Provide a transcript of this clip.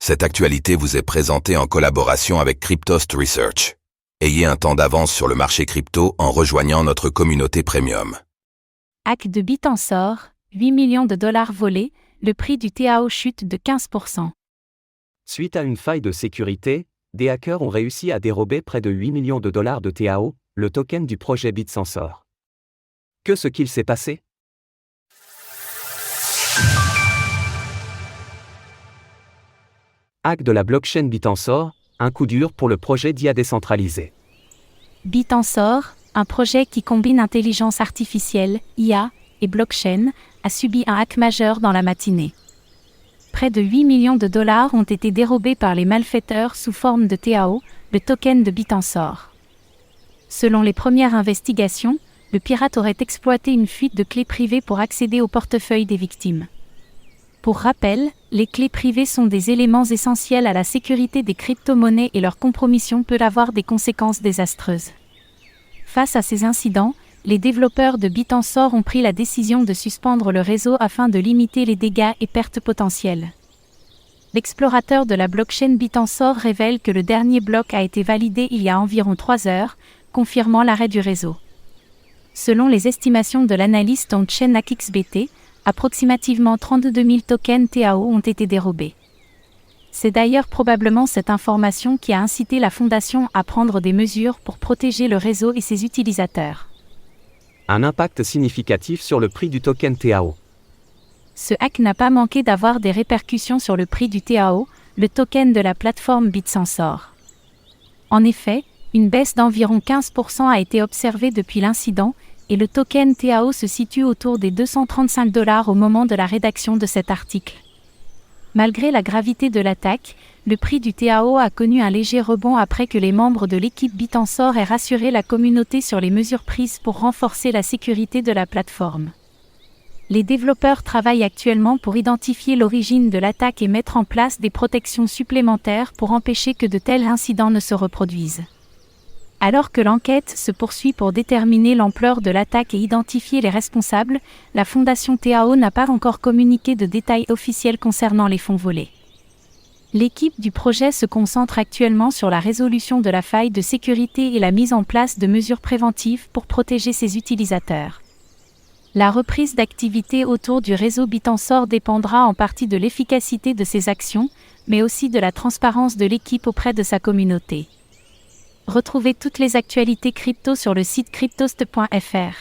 Cette actualité vous est présentée en collaboration avec Cryptost Research. Ayez un temps d'avance sur le marché crypto en rejoignant notre communauté premium. Hack de Bitansor, 8 millions de dollars volés, le prix du TAO chute de 15%. Suite à une faille de sécurité, des hackers ont réussi à dérober près de 8 millions de dollars de TAO, le token du projet Bitansor. Que ce qu'il s'est passé? Hack de la blockchain Bitansor, un coup dur pour le projet d'IA décentralisé. Bitansor, un projet qui combine intelligence artificielle, IA, et blockchain, a subi un hack majeur dans la matinée. Près de 8 millions de dollars ont été dérobés par les malfaiteurs sous forme de TAO, le token de Bitansor. Selon les premières investigations, le pirate aurait exploité une fuite de clés privées pour accéder au portefeuille des victimes. Pour rappel, les clés privées sont des éléments essentiels à la sécurité des crypto-monnaies et leur compromission peut avoir des conséquences désastreuses. Face à ces incidents, les développeurs de Bitansor ont pris la décision de suspendre le réseau afin de limiter les dégâts et pertes potentielles. L'explorateur de la blockchain Bitansor révèle que le dernier bloc a été validé il y a environ 3 heures, confirmant l'arrêt du réseau. Selon les estimations de l'analyste on-chain AXBT, approximativement 32 000 tokens TAO ont été dérobés. C'est d'ailleurs probablement cette information qui a incité la fondation à prendre des mesures pour protéger le réseau et ses utilisateurs. Un impact significatif sur le prix du token TAO. Ce hack n'a pas manqué d'avoir des répercussions sur le prix du TAO, le token de la plateforme Bitansor. En effet, une baisse d'environ 15% a été observée depuis l'incident, et le token TAO se situe autour des 235 $ au moment de la rédaction de cet article. Malgré la gravité de l'attaque, le prix du TAO a connu un léger rebond après que les membres de l'équipe Bitansor aient rassuré la communauté sur les mesures prises pour renforcer la sécurité de la plateforme. Les développeurs travaillent actuellement pour identifier l'origine de l'attaque et mettre en place des protections supplémentaires pour empêcher que de tels incidents ne se reproduisent. Alors que l'enquête se poursuit pour déterminer l'ampleur de l'attaque et identifier les responsables, la fondation TAO n'a pas encore communiqué de détails officiels concernant les fonds volés. L'équipe du projet se concentre actuellement sur la résolution de la faille de sécurité et la mise en place de mesures préventives pour protéger ses utilisateurs. La reprise d'activité autour du réseau Bitansor dépendra en partie de l'efficacité de ses actions, mais aussi de la transparence de l'équipe auprès de sa communauté. Retrouvez toutes les actualités crypto sur le site cryptost.fr.